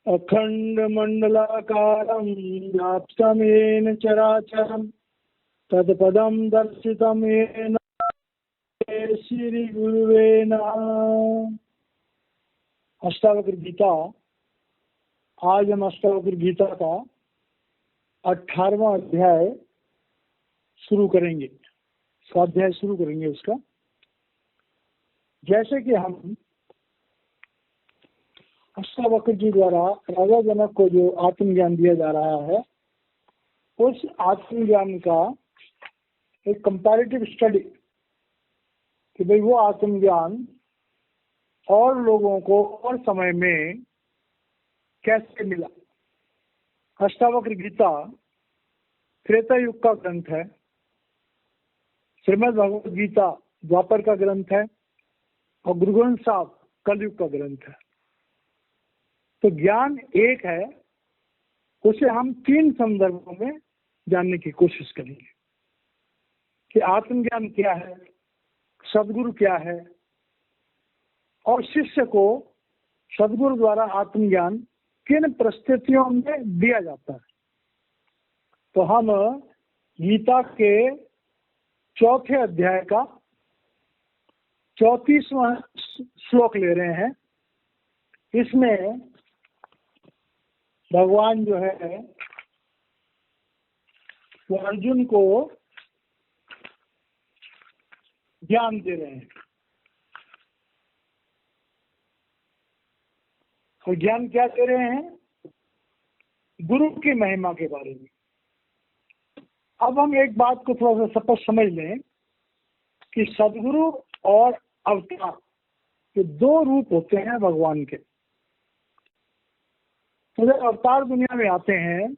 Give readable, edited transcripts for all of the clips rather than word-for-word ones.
अखण्डमण्डलाकारं व्याप्तं येन चराचरं तत्पदं दर्शितं येन श्रीगुरुवे नमः। अष्टावक्र गीता। आज हम अष्टावक्र गीता का 18वां अध्याय शुरू करेंगे। स्वाध्याय शुरू करेंगे उसका। जैसे कि हम अष्टावक्र जी द्वारा राजा जनक को जो आत्मज्ञान दिया जा रहा है, उस आत्मज्ञान का एक कंपैरेटिव स्टडी कि भाई वो आत्मज्ञान और लोगों को और समय में कैसे मिला। अष्टावक्र गीता त्रेता युग का ग्रंथ है, श्रीमद् भगवद गीता द्वापर का ग्रंथ है और गुरु ग्रंथ साहब कलयुग का ग्रंथ है। तो ज्ञान एक है, उसे हम 3 संदर्भों में जानने की कोशिश करेंगे कि आत्मज्ञान क्या है, सदगुरु क्या है और शिष्य को सदगुरु द्वारा आत्मज्ञान किन परिस्थितियों में दिया जाता है। तो हम गीता के 4थे अध्याय का 34वां श्लोक ले रहे हैं। इसमें भगवान जो है वो अर्जुन को ज्ञान दे रहे हैं। और ज्ञान क्या दे रहे हैं? गुरु की महिमा के बारे में। अब हम एक बात को थोड़ा सा स्पष्ट समझ लें कि सदगुरु और अवतार ये 2 रूप होते हैं भगवान के। तो जब अवतार दुनिया में आते हैं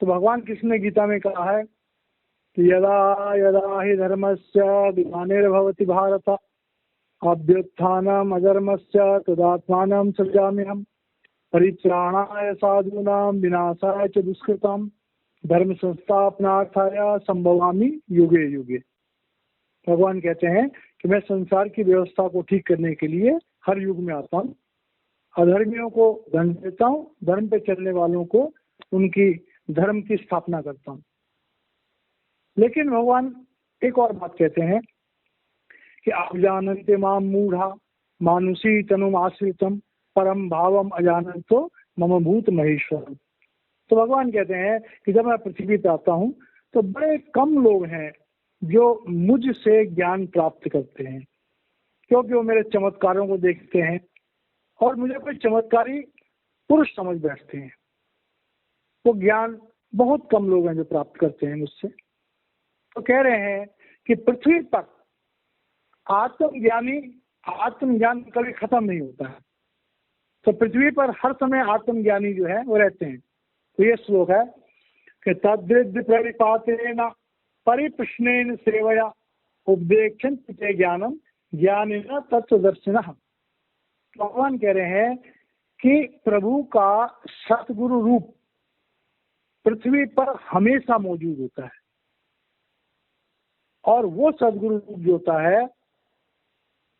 तो भगवान किसने गीता में कहा है कि यदा यदा हि धर्मस्य ग्लानिर्भवति भारत अभ्युत्थानम् अधर्मस्य तदात्मानं सृजाम्यहम् परित्राणाय साधूनां विनाशाय च दुष्कृताम् धर्म संस्थापनार्थाय संभवामि युगे युगे। भगवान कहते हैं कि मैं संसार की व्यवस्था को ठीक करने के लिए हर युग में आता हूँ, अधर्मियों को दंड देता हूँ, धर्म पे चलने वालों को उनकी धर्म की स्थापना करता हूँ। लेकिन भगवान एक और बात कहते हैं कि आप जानते माम मूढ़ा मानुषी तनुम आश्रितम परम भावम अजानंतो मम भूत महेश्वरम। तो भगवान कहते हैं कि जब मैं पृथ्वी पे आता हूँ तो बड़े कम लोग हैं जो मुझसे ज्ञान प्राप्त करते हैं, क्योंकि वो मेरे चमत्कारों को देखते हैं और मुझे कोई चमत्कारी पुरुष समझ बैठते हैं। तो ज्ञान बहुत कम लोग हैं जो प्राप्त करते हैं मुझसे। तो कह रहे हैं कि पृथ्वी पर आत्मज्ञान कभी खत्म नहीं होता है। तो पृथ्वी पर हर समय आत्मज्ञानी जो है वो रहते हैं। तो ये श्लोक है कि तद्रिद्ध परिपातेन परिप्रश्नेन सेवया उपदेक्षन्ते ज्ञानम ज्ञानिनः तत्त्वदर्शिनः। भगवान कह रहे हैं कि प्रभु का सतगुरु रूप पृथ्वी पर हमेशा मौजूद होता है और वो सदगुरु रूप जो होता है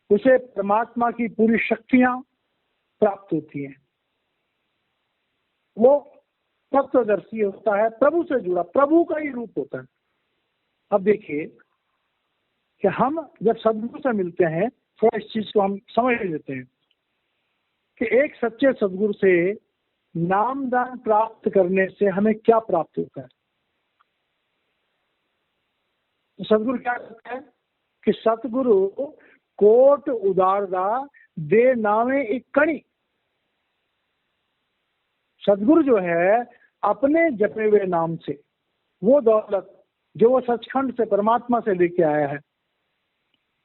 उसे परमात्मा की पूरी शक्तियां प्राप्त होती हैं। वो तत्वदर्शी होता है, प्रभु से जुड़ा, प्रभु का ही रूप होता है। अब देखिए कि हम जब सदगुरु से मिलते हैं, थोड़ा इस चीज को हम समझ लेते हैं कि एक सच्चे सदगुरु से नामदान प्राप्त करने से हमें क्या प्राप्त होता है। तो सदगुरु क्या करता है कि सतगुरु कोट उदारदा दे नामे एक कणी। सदगुरु जो है अपने जपे हुए नाम से वो दौलत जो वो सचखंड से परमात्मा से लेके आया है,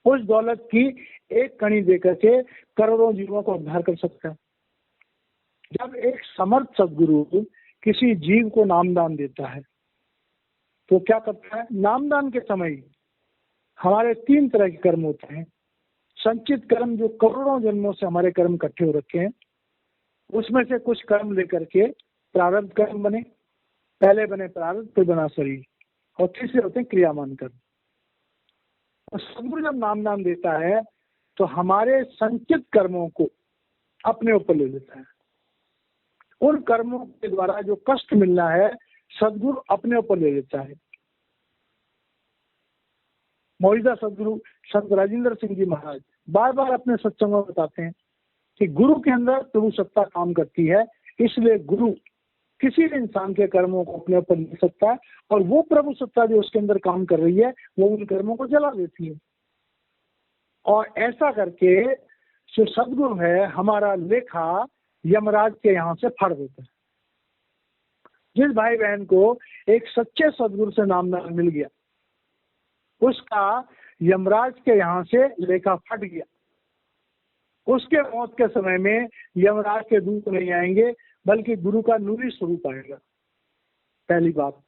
उस दौलत की एक कणी देकर के करोड़ों जीवों को उद्धार कर सकता है। जब एक समर्थ सदगुरु किसी जीव को नामदान देता है तो क्या करता है? नामदान के समय हमारे 3 तरह के कर्म होते हैं। संचित कर्म जो करोड़ों जन्मों से हमारे कर्म इकट्ठे हो रखे हैं, उसमें से कुछ कर्म लेकर के प्रारब्ध कर्म बने। पहले बने प्रारब्ध, फिर बना शरीर, और तीसरे होते हैं क्रियामान कर्म। और सदगुरु जब नामदान देता है तो हमारे संचित कर्मों को अपने ऊपर ले लेता है उन कर्मों के द्वारा जो कष्ट मिलना है सदगुरु अपने ऊपर ले लेता है। मौजूदा सदगुरु संत राजेंद्र सिंह जी महाराज बार बार अपने सत्संगों में बताते हैं कि गुरु के अंदर प्रभु सत्ता काम करती है, इसलिए गुरु किसी भी इंसान के कर्मों को अपने ऊपर ले सकता है और वो प्रभु सत्ता जो उसके अंदर काम कर रही है वो उन कर्मों को जला देती है। और ऐसा करके जो सदगुरु है हमारा लेखा यमराज के यहाँ से फाड़ देता है। जिस भाई बहन को एक सच्चे सदगुरु से नामदान मिल गया उसका यमराज के यहाँ से लेखा फट गया, उसके मौत के समय में यमराज के दूत नहीं आएंगे बल्कि गुरु का नूरी स्वरूप आएगा। पहली बात।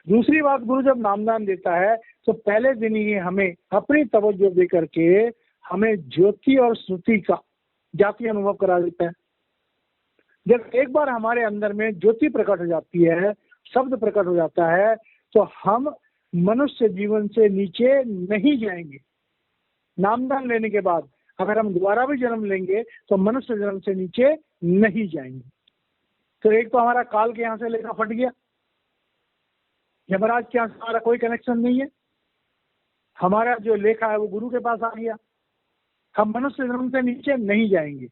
दूसरी बात, गुरु जब नामदान देता है तो पहले दिन ही हमें अपनी तवज्जो दे करके हमें ज्योति और श्रुति का जाति अनुभव करा देता है। जब एक बार हमारे अंदर में ज्योति प्रकट हो जाती है, शब्द प्रकट हो जाता है, तो हम मनुष्य जीवन से नीचे नहीं जाएंगे। नामदान लेने के बाद अगर हम दोबारा भी जन्म लेंगे तो मनुष्य जन्म से नीचे नहीं जाएंगे। तो एक तो हमारा काल के यहाँ से लेखा फट गया, यमराज के यहाँ से हमारा कोई कनेक्शन नहीं है, हमारा जो लेखा है वो गुरु के पास आ गया, हम मनुष्य जन्म से नीचे नहीं जाएंगे।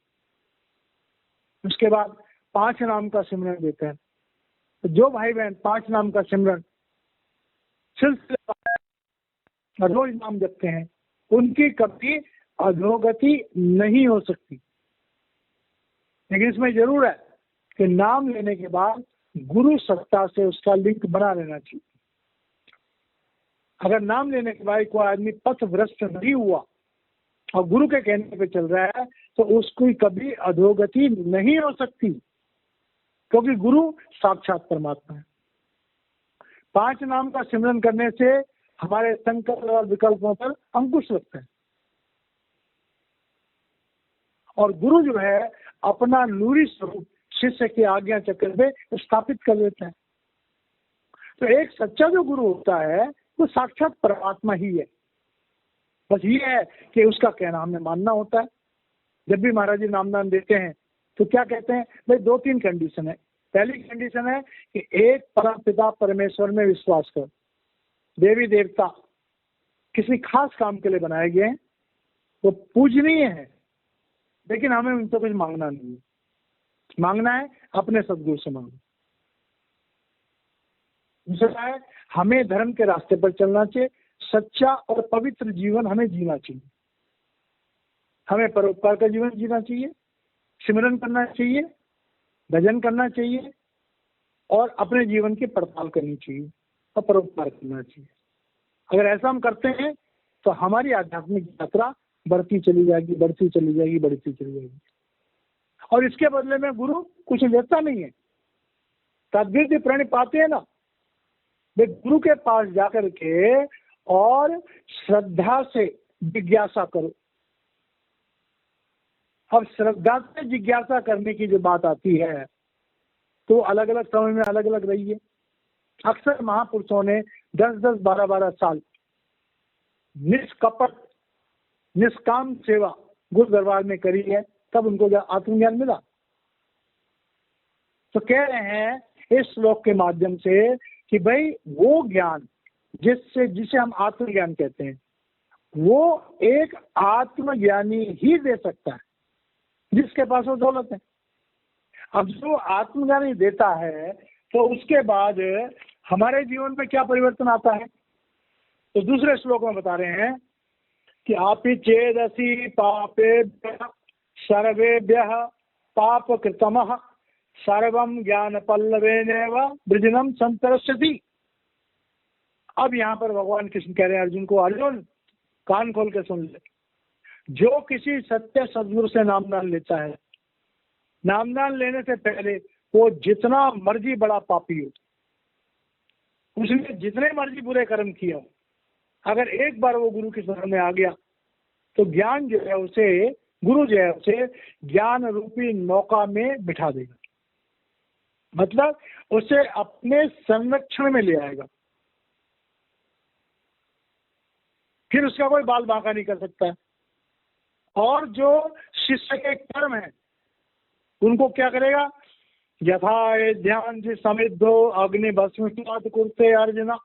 उसके बाद 5 नाम का सिमरन देते हैं। तो जो भाई बहन 5 नाम का सिमरन सिलसिला रोज नाम जपते हैं उनकी कभी अधोगति नहीं हो सकती। लेकिन इसमें जरूर है कि नाम लेने के बाद गुरु सत्ता से उसका लिंक बना लेना चाहिए। अगर नाम लेने के बाद कोई आदमी पथ भ्रष्ट नहीं हुआ और गुरु के कहने पे चल रहा है तो उसकी कभी अधोगति नहीं हो सकती, क्योंकि गुरु साक्षात परमात्मा है। 5 नाम का सिमरन करने से हमारे संकल्प और विकल्पों पर अंकुश लगता है और गुरु जो है अपना नूरी स्वरूप शिष्य के आज्ञा चक्र में स्थापित कर देता है। तो एक सच्चा जो गुरु होता है वो साक्षात परमात्मा ही है। बस ये है कि उसका कहना हमें मानना होता है। जब भी महाराज जी नामदान देते हैं तो क्या कहते हैं भाई, 2-3 कंडीशन है। पहली कंडीशन है कि एक परम पिता परमेश्वर में विश्वास कर, देवी देवता किसी खास काम के लिए बनाए गए हैं, वो पूजनीय है, लेकिन हमें उनसे कुछ मांगना नहीं है। मांगना है अपने सदगुरु से मांगो। दूसरा है हमें धर्म के रास्ते पर चलना चाहिए, सच्चा और पवित्र जीवन हमें जीना चाहिए, हमें परोपकार का जीवन जीना चाहिए, सिमरन करना चाहिए, भजन करना चाहिए और अपने जीवन की पड़ताल करनी चाहिए और परोपकार करना चाहिए। अगर ऐसा हम करते हैं तो हमारी आध्यात्मिक यात्रा बढ़ती चली जाएगी, बढ़ती चली जाएगी, बढ़ती चली जाएगी। और इसके बदले में गुरु कुछ लेता नहीं है। तद्विधि प्रणिपाते हैं ना, वे गुरु के पास जाकर के और श्रद्धा से जिज्ञासा करो। अब श्रद्धा से जिज्ञासा करने की जो बात आती है तो अलग अलग समय में अलग अलग रही है। अक्सर महापुरुषों ने 10-10, 12-12 साल निष्कपट निष्काम सेवा गुरु दरबार में करी है, तब उनको आत्मज्ञान मिला। तो कह रहे हैं इस श्लोक के माध्यम से कि भाई वो ज्ञान जिसे हम आत्मज्ञान कहते हैं वो एक आत्मज्ञानी ही दे सकता है जिसके पास वो दौलत है। अब जो आत्मज्ञानी देता है तो उसके बाद हमारे जीवन में क्या परिवर्तन आता है, तो दूसरे श्लोक में बता रहे हैं कि आपि चेदसि पापेभ्यः सर्वेभ्यः पाप कृतमः सर्वं ज्ञान पल्लवेनैव वृजनम संतरस्यति। अब यहाँ पर भगवान कृष्ण कह रहे हैं अर्जुन को, अर्जुन कान खोल के सुन ले, जो किसी सत्य सद्गुरु से नामदान लेता है, नामदान लेने से पहले वो जितना मर्जी बड़ा पापी हो, उसने जितने मर्जी बुरे कर्म किए हो, अगर एक बार वो गुरु की शरण में आ गया तो ज्ञान जो है उसे, गुरु जो है उसे ज्ञान रूपी नौका में बिठा देगा, मतलब उसे अपने संरक्षण में ले आएगा। फिर उसका कोई बाल बांका नहीं कर सकता है। और जो शिष्य के कर्म है उनको क्या करेगा, यथा ध्यान से समिद्धो अग्नि भस्मसात कुरुते अर्जुन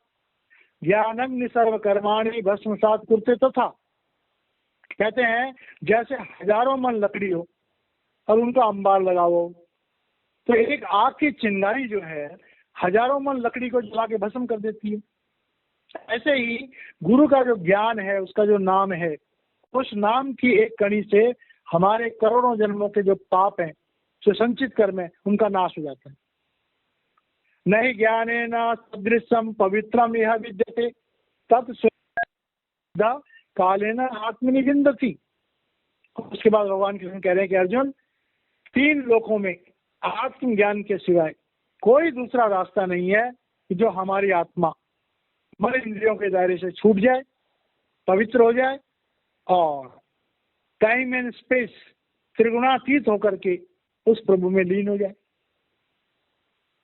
ज्ञानग्नि सर्व कर्माणि भस्मसात कुरुते तथा। कहते हैं जैसे हजारों मन लकड़ी हो और उनका अंबार लगाओ तो एक आग की चिंगारी जो है हजारों मन लकड़ी को जला के भस्म कर देती है। ऐसे ही गुरु का जो ज्ञान है, उसका जो नाम है, उस नाम की एक कणी से हमारे करोड़ों जन्मों के जो पाप हैं, जो संचित कर्म है, उनका नाश हो जाता है। नहीं ज्ञाने न सदृशम पवित्रम यह विद्यते तत्सुद्धा कालेन आत्मनिविन्दति। उसके बाद भगवान कृष्ण कह रहे हैं कि अर्जुन, तीन लोकों में आत्मज्ञान के सिवाय कोई दूसरा रास्ता नहीं है कि जो हमारी आत्मा मन इंद्रियों के दायरे से छूट जाए, पवित्र हो जाए और टाइम एंड स्पेस त्रिगुणातीत होकर के उस प्रभु में लीन हो जाए।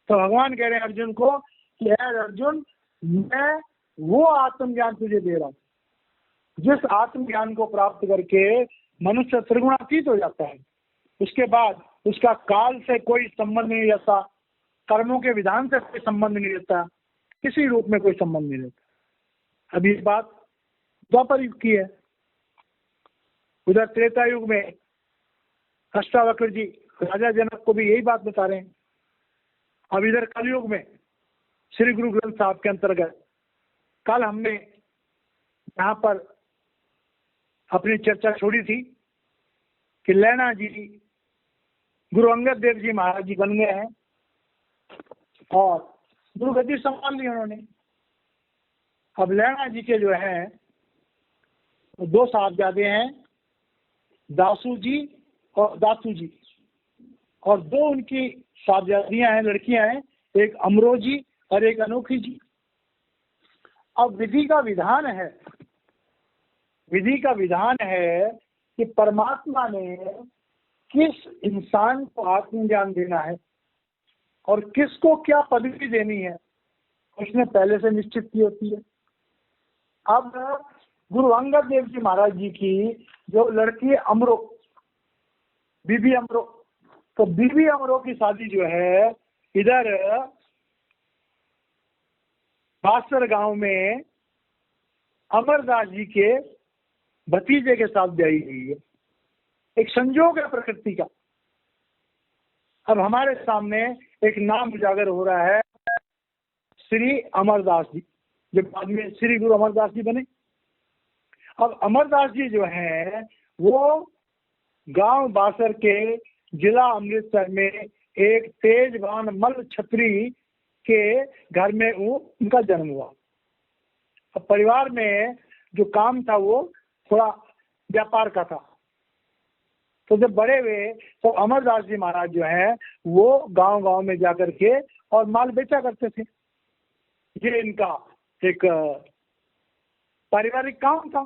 तो भगवान कह रहे हैं अर्जुन को कि यार अर्जुन, मैं वो आत्मज्ञान तुझे दे रहा हूं जिस आत्मज्ञान को प्राप्त करके मनुष्य त्रिगुणातीत हो जाता है। उसके बाद उसका काल से कोई संबंध नहीं रहता, कर्मों के विधान से कोई संबंध नहीं रहता, किसी रूप में कोई संबंध नहीं रहता। अभी बात द्वापर युग की है। उधर त्रेता युग में अष्टावक्र जी राजा जनक को भी यही बात बता रहे हैं। अब इधर कलयुग में श्री गुरु ग्रंथ साहब के अंतर्गत कल हमने यहाँ पर अपनी चर्चा छोड़ी थी कि लैना जी गुरु अंगद देव जी महाराज जी बन गए हैं और गुरु गद्दी संभाल ली उन्होंने। अब लैना जी के जो हैं दो साहबजादे हैं, दासू जी और दातू जी, और दो उनकी साहबजादियां हैं, लड़कियां हैं, एक अमरो जी और एक अनोखी जी। अब विधि का विधान है कि परमात्मा ने किस इंसान को आत्मज्ञान देना है और किसको क्या पदवी देनी है, उसने पहले से निश्चित की होती है। अब गुरु अंगद देव जी महाराज जी की जो लड़की अमरो, बीबी अमरो, तो बीबी अमरो की शादी जो है इधर बासर गांव में अमरदास जी के भतीजे के साथ ब्याही हुई है। एक संजोग है प्रकृति का। अब हमारे सामने एक नाम उजागर हो रहा है, श्री अमरदास जी, जो बाद में श्री गुरु अमरदास जी बने। अब अमरदास जी जो हैं वो गांव बासर के जिला अमृतसर में एक तेजवान मल छत्री के घर में उनका जन्म हुआ। अब परिवार में जो काम था वो थोड़ा व्यापार का था। तो जब बड़े हुए तो अमरदास जी महाराज जो हैं वो गांव-गांव में जाकर के और माल बेचा करते थे। ये इनका एक पारिवारिक काम था।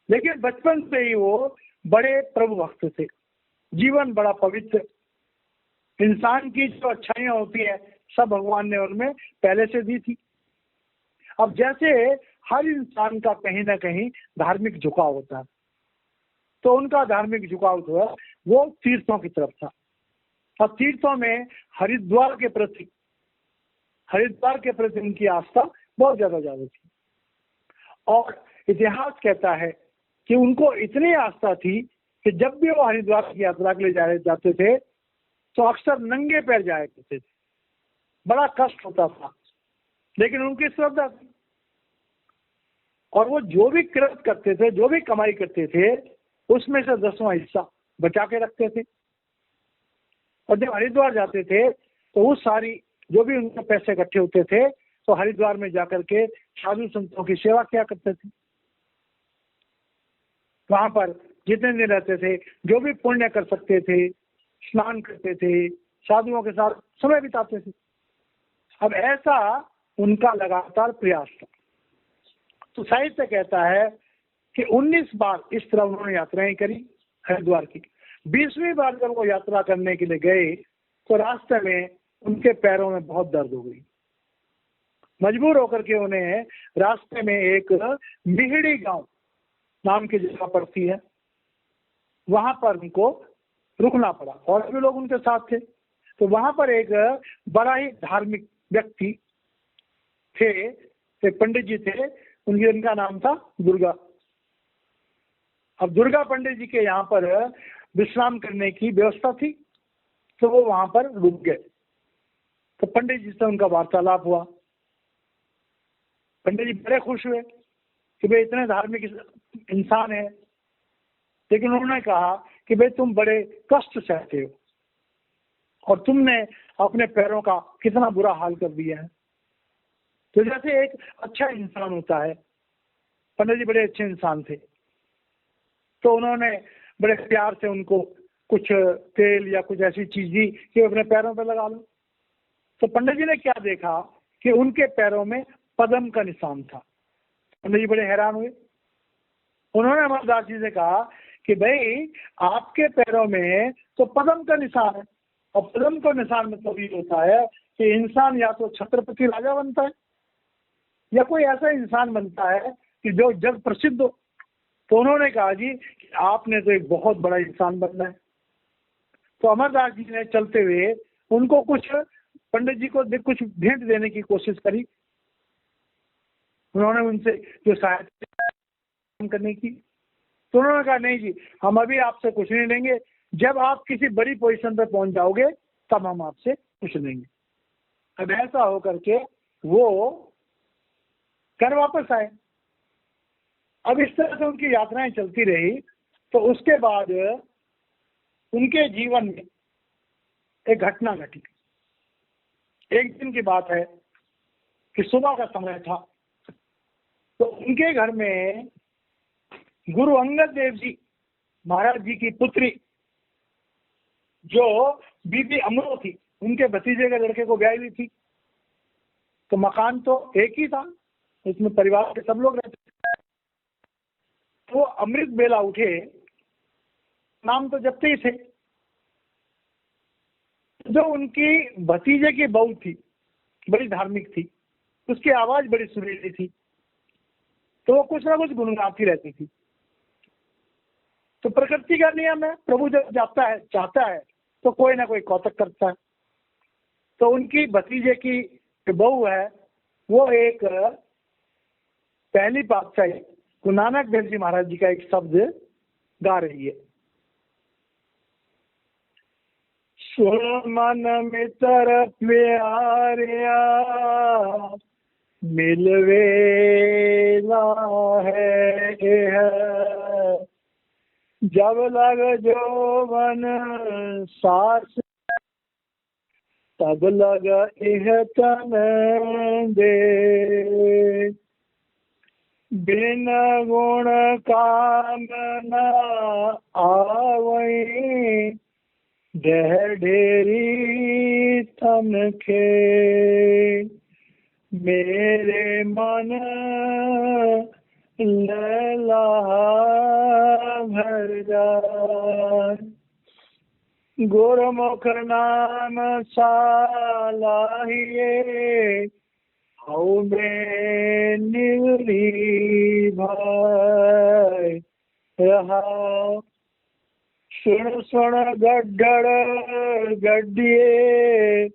लेकिन बचपन से ही वो बड़े प्रभु भक्त थे। जीवन बड़ा पवित्र। इंसान की जो अच्छाइयाँ होती है सब भगवान ने उनमें पहले से दी थी। अब जैसे हर इंसान का कहीं ना कहीं धार्मिक झुकाव होता है, तो उनका धार्मिक झुकाव जो है वो तीर्थों की तरफ था। और तीर्थों में हरिद्वार के प्रति उनकी आस्था बहुत ज्यादा थी। और इतिहास कहता है कि उनको इतनी आस्था थी कि जब भी वो हरिद्वार की यात्रा के लिए जाते थे तो अक्सर नंगे पैर जाया करते थे। बड़ा कष्ट होता था, लेकिन उनकी श्रद्धा थी। और वो जो भी कृत करते थे, जो भी कमाई करते थे, उसमें से 10वां हिस्सा बचा के रखते थे। और जब हरिद्वार जाते थे तो वो सारी जो भी उनके पैसे इकट्ठे होते थे तो हरिद्वार में जाकर के साधु संतों की सेवा किया करते थे। वहां पर जितने दिन रहते थे, जो भी पुण्य कर सकते थे, स्नान करते थे, साधुओं के साथ समय बिताते थे। अब ऐसा उनका लगातार प्रयास था। तो साहित्य कहता है कि 19 बार इस तरह उन्होंने यात्राएं करी हरिद्वार की। 20वीं बार जब वो यात्रा करने के लिए गए तो रास्ते में उनके पैरों में बहुत दर्द हो गई। मजबूर होकर के उन्हें रास्ते में एक मिहिड़ी गांव नाम की जगह पड़ती है, वहां पर उनको रुकना पड़ा। और भी लोग उनके साथ थे। तो वहां पर एक बड़ा ही धार्मिक व्यक्ति थे, एक पंडित जी थे, उनका नाम था दुर्गा। अब दुर्गा पंडित जी के यहाँ पर विश्राम करने की व्यवस्था थी, तो वो वहां पर रुक गए। तो पंडित जी से उनका वार्तालाप हुआ। पंडित जी बड़े खुश हुए कि भाई इतने धार्मिक इंसान है, लेकिन उन्होंने कहा कि भाई तुम बड़े कष्ट सहते हो और तुमने अपने पैरों का कितना बुरा हाल कर दिया है। तो जैसे एक अच्छा इंसान होता है, पंडित जी बड़े अच्छे इंसान थे, तो उन्होंने बड़े प्यार से उनको कुछ तेल या कुछ ऐसी चीज दी कि अपने पैरों पर लगा लो। तो पंडित जी ने क्या देखा कि उनके पैरों में पद्म का निशान था। पंडित जी बड़े हैरान हुए। उन्होंने अमरदास जी से कहा कि भाई आपके पैरों में तो पद्म का निशान है, और पद्म का निशान मतलब ये होता है कि इंसान या तो छत्रपति राजा बनता है या कोई ऐसा इंसान बनता है कि जो जग प्रसिद्ध हो। तो उन्होंने कहा जी कि आपने तो एक बहुत बड़ा इंसान बनना है। तो अमरदास जी ने चलते हुए उनको कुछ, पंडित जी को कुछ भेंट देने की कोशिश करी। उन्होंने उनसे जो सहायता करने की, तो उन्होंने कहा नहीं जी, हम अभी आपसे कुछ नहीं लेंगे, जब आप किसी बड़ी पोजीशन पर पहुंच जाओगे तब हम आपसे कुछ लेंगे। अब ऐसा होकर के वो घर वापस आए। अब इस तरह से उनकी यात्राएं चलती रही। तो उसके बाद उनके जीवन में एक घटना घटी। एक दिन की बात है कि सुबह का समय था, तो उनके घर में गुरु अंगद देव जी महाराज जी की पुत्री जो बीबी अमरो थी, उनके भतीजे के लड़के को ब्याही हुई थी। तो मकान तो एक ही था, इसमें परिवार के सब लोग रहते थे। तो अमृत बेला उठे, नाम तो जपते ही थे। जो उनकी भतीजे की बहू थी, बड़ी धार्मिक थी, उसकी आवाज बड़ी सुरीली थी, तो वो कुछ ना कुछ गुनगुनाती रहती थी। तो प्रकृति का नियम है, प्रभु जब जाता है चाहता है तो कोई ना कोई कौतक करता है। तो उनकी भतीजे की बहू है, वो एक पहली पातशाही गुरु नानक देव जी महाराज जी का एक शब्द गा रही है। सुन मन मित्र प्यारिया मिलवे ना है, जब लग जो मन सास तब लग इह तन दे, बिन गुण काम न आवई, ढेर ढेरी तन के, मेरे मन लैला भर जाए, गुरमुख नाम सालाहिए, हऊ में निवली भाई रहा। सुन सुन गड्ढड़ गड्ढिए,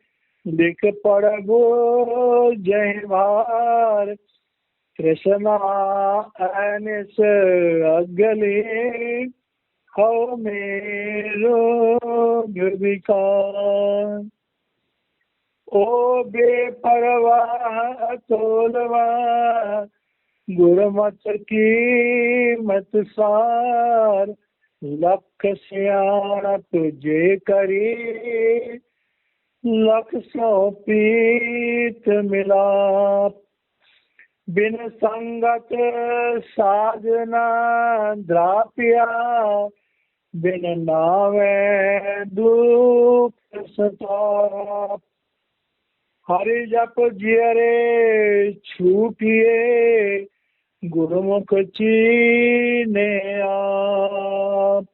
दिख पड़बो जय भार, कृष्णा अनिस अगले, हऊ मेरो विकार, ओ बेपरवाह तोलवा, गुरमत की मत सार, लख सियाण तुझे करी, लख सौ पीत मिलाप, बिन संगत साजना द्रापिया, बिन नावे दुख सताप, हरि जप जियरे छूटिए, गुरुमुख चीने आप,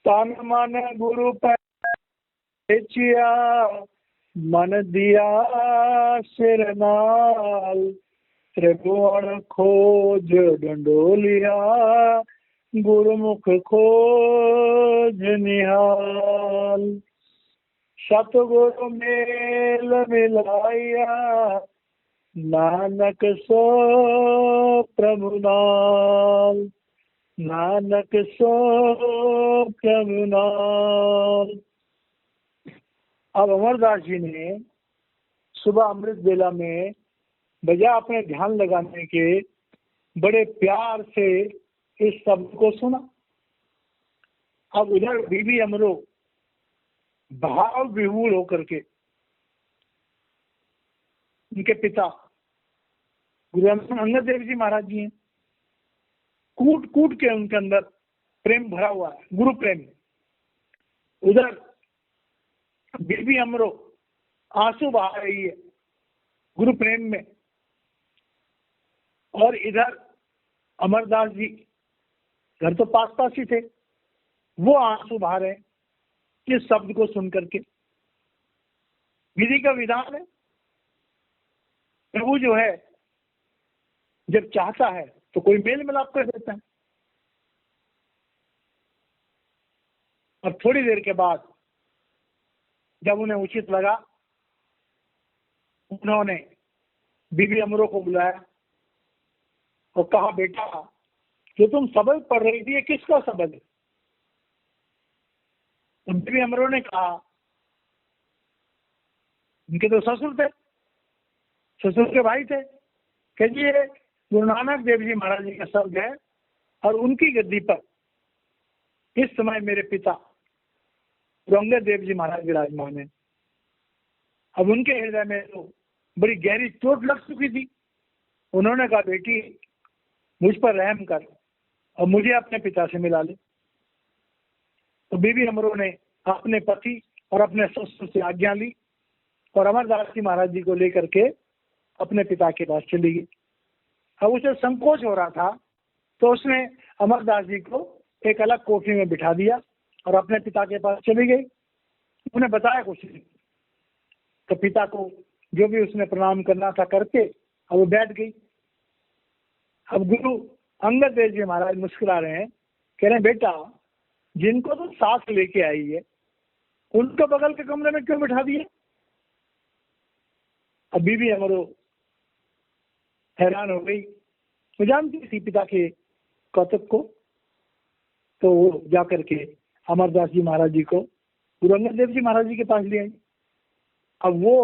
तन मन गुरु पेचिया, मन दिया सिर नाल, त्रिभुवन खोज डंडोलिया, गुरुमुख खोज निहाल, सतगुरु मेल मिलाया, नानक सो प्रभु नाम, नानक सो प्रभु नाम। अब अमरदास जी ने सुबह अमृत बेला में बजा अपने ध्यान लगाने के बड़े प्यार से इस शब्द को सुना। अब उधर बीबी अमरो भाव विभूल होकर के उनके पिता गुरु अंगद देव जी महाराज जी हैं, कूट कूट के उनके अंदर प्रेम भरा हुआ है, गुरु प्रेम। उधर बीबी अमरो आंसू बहा रही है गुरु प्रेम में, और इधर अमरदास जी घर तो पास पास ही थे, वो आंसू बहा रहे हैं इस शब्द को सुन करके। विधि का विधान है, प्रभु जो है जब चाहता है तो कोई मेल मिलाप कर देता है। और थोड़ी देर के बाद जब उन्हें उचित लगा, उन्होंने बीबी अमरो को बुलाया और कहा, बेटा जो तुम सबक पढ़ रही थी ये किसका सबक है? तो बीबी अमरो ने कहा, उनके तो ससुर थे, ससुर के भाई थे, कहिए ये गुरु नानक देव जी महाराज जी का शब्द है, और उनकी गद्दी पर इस समय मेरे पिता अंगद देव जी महाराज विराजमान है। अब उनके हृदय में तो बड़ी गहरी चोट लग चुकी थी। उन्होंने कहा, बेटी मुझ पर रहम कर और मुझे अपने पिता से मिला ले। तो बीबी अमरो ने अपने पति और अपने ससुर से आज्ञा ली और अमरदास जी महाराज जी को लेकर के अपने पिता के पास चली गई। अब उसे संकोच हो रहा था, तो उसने अमरदास जी को एक अलग कोठरी में बिठा दिया और अपने पिता के पास चली गई। उन्हें बताया कुछ नहीं, तो पिता को जो भी उसने प्रणाम करना था करके अब वो बैठ गई। अब गुरु अंगद देव जी महाराज मुस्कुरा रहे हैं, कह रहे हैं, बेटा जिनको तो साथ लेके आई है उनको बगल के कमरे में क्यों बिठा दिए? अब बीबी अमरो हैरान हो गई, वो जानती थी पिता के कौतुक को, तो वो जाकर के अमरदास जी महाराज जी को गुरु अंगद देव जी महाराज जी के पास ले आई। अब वो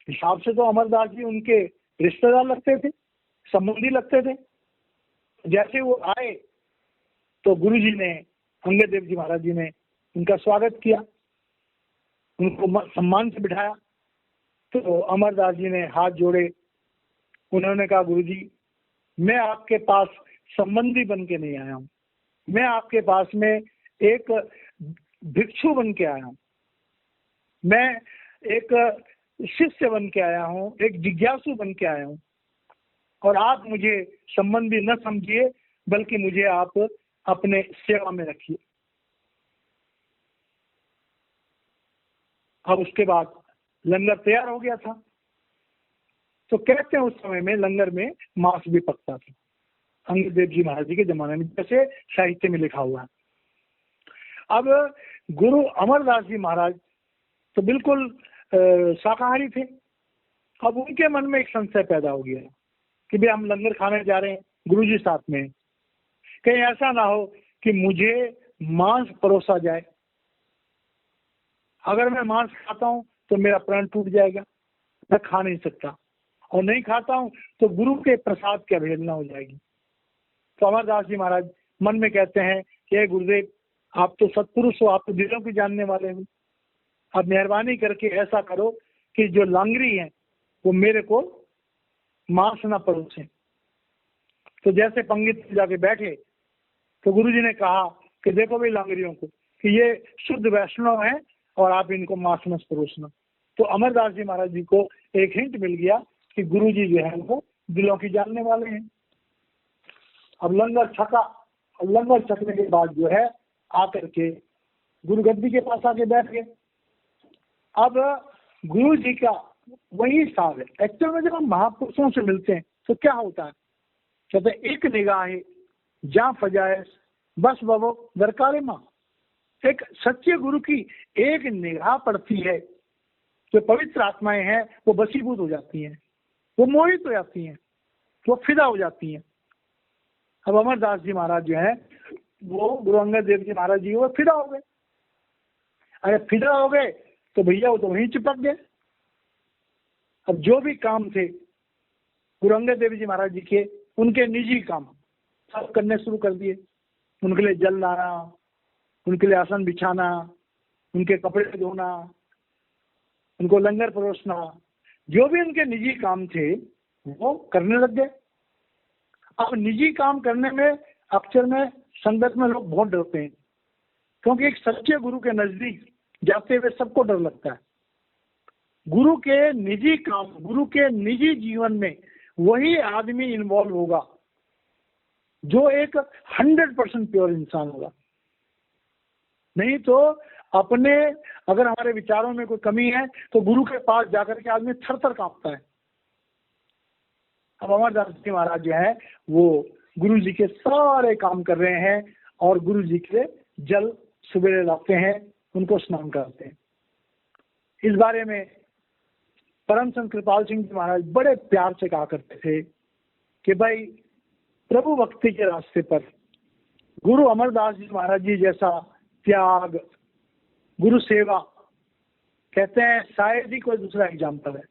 हिसाब से तो अमरदास जी उनके रिश्तेदार लगते थे, संबंधी लगते थे। जैसे वो आए तो गुरु जी ने, अंगद देव जी महाराज जी ने उनका स्वागत किया, उनको सम्मान से बिठाया। तो अमरदास जी ने हाथ जोड़े, उन्होंने कहा, गुरु जी मैं आपके पास संबंधी बन के नहीं आया हूँ, मैं आपके पास में एक भिक्षु बन के आया हूँ, मैं एक शिष्य बन के आया हूँ, एक जिज्ञासु बन के आया हूँ, और आप मुझे संबंधी न समझिए बल्कि मुझे आप अपने सेवा में रखिए। अब उसके बाद लंगर तैयार हो गया था। तो कहते हैं उस समय में लंगर में मांस भी पकता था, अंगद देव जी महाराज जी के जमाने में, जैसे साहित्य में लिखा हुआ है। अब गुरु अमरदास जी महाराज तो बिल्कुल शाकाहारी थे। अब उनके मन में एक संशय पैदा हो गया कि भाई हम लंगर खाने जा रहे हैं, गुरु जी साथ में, कहीं ऐसा ना हो कि मुझे मांस परोसा जाए, अगर मैं मांस खाता हूं तो मेरा प्राण टूट जाएगा, मैं खा नहीं सकता, और नहीं खाता हूं तो गुरु के प्रसाद की अवहेलना हो जाएगी। तो अमरदास जी महाराज मन में कहते हैं कि हे गुरुदेव, आप तो सत्पुरुष हो, आप तो दिलों की जानने वाले हो, अब मेहरबानी करके ऐसा करो कि जो लांगरी है वो मेरे को मांस ना परोसे। तो जैसे पंडित जाके बैठे तो गुरुजी ने कहा कि देखो भाई लांगरियों को कि ये शुद्ध वैष्णव हैं और आप इनको मांस मत परोसना। तो अमरदास जी महाराज जी को एक हिंट मिल गया कि गुरुजी जो है वो दिलों की जानने वाले हैं। अब लंगर छका, और लंगर छकने के बाद जो है आकर के गुरु गद्दी के पास आके बैठ गए। अब गुरु जी का वही साल है। एक्चुअल में जब हम महापुरुषों से मिलते हैं तो क्या होता है, कहते एक निगाह है जहाँ फजाए बस बबो दरकारे माँ, एक सच्चे गुरु की एक निगाह पड़ती है, जो पवित्र आत्माएं हैं वो बसीभूत हो जाती हैं, वो मोहित हो जाती हैं, वो फिदा हो जाती हैं। अब अमरदास जी महाराज जो है वो गुरु अंगद देव जी महाराज जी वो फिदा हो गए। अरे फिदा हो गए तो भैया वो तो वहीं चिपक गए। अब जो भी काम थे गुरु अंगद देव जी महाराज जी के, उनके निजी काम सब करने शुरू कर दिए। उनके लिए जल लाना, उनके लिए आसन बिछाना, उनके कपड़े धोना, उनको लंगर परोसना, जो भी उनके निजी काम थे वो करने लग गए। अब निजी काम करने में अक्सर में संगत में लोग बहुत डरते हैं, क्योंकि एक सच्चे गुरु के नजदीक जाते हुए सबको डर लगता है। गुरु के निजी काम, गुरु के निजी जीवन में वही आदमी इन्वॉल्व होगा जो एक 100% प्योर इंसान होगा। नहीं तो अपने, अगर हमारे विचारों में कोई कमी है तो गुरु के पास जाकर के आदमी थर थर कांपता है। अब अमरदास जी महाराज जो है वो गुरु जी के सारे काम कर रहे हैं और गुरु जी के जल सवेरे लाते हैं, उनको स्नान कराते हैं। इस बारे में परम संत कृपाल सिंह जी महाराज बड़े प्यार से कहा करते थे कि भाई प्रभु भक्ति के रास्ते पर गुरु अमरदास जी महाराज जी जैसा त्याग, गुरु सेवा, कहते हैं शायद ही कोई दूसरा एग्जाम्पल है।